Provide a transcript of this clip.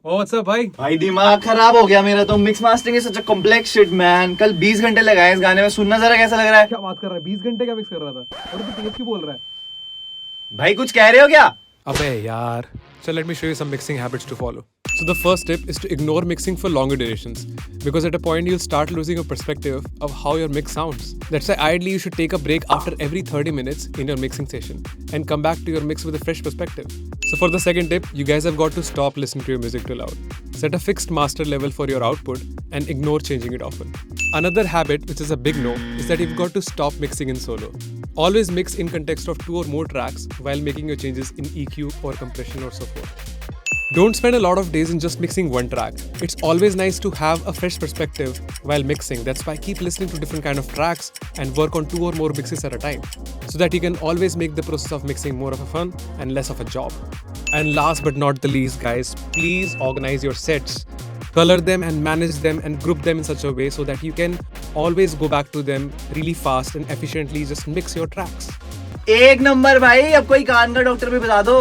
ओ what's up भाई? भाई दिमाग खराब हो गया मेरा तो। Mix mastering is such a complex shit man. कल 20 घंटे लगाए इस गाने में। सुनना जरा कैसा लग रहा है। क्या बात कर रहा है? 20 घंटे का मिक्स कर रहा था और तू तेज क्यों बोल रहा है? भाई कुछ कह रहे हो क्या? Abey yaar. So let me show you some mixing habits to follow. So the first tip is to ignore mixing for longer durations because at a point you'll start losing a perspective of how your mix sounds. That's why ideally you should take a break after every 30 minutes in your mixing session and come back to your mix with a fresh perspective. So for the second tip, you guys have got to stop listening to your music too loud. Set a fixed master level for your output and ignore changing it often. Another habit, which is a big no, is that you've got to stop mixing in solo. Always mix in context of 2 or more tracks while making your changes in EQ or compression or so forth. Don't spend a lot of days in just mixing one track. It's always nice to have a fresh perspective while mixing. That's why keep listening to different kind of tracks and work on 2 or more mixes at a time so that you can always make the process of mixing more of a fun and less of a job. And last but not the least, guys, please organize your sets. Color them and manage them and group them in such a way so that you can always go back to them really fast and efficiently just mix your tracks. एक number भाई। अब कोई कान का doctor भी बता दो।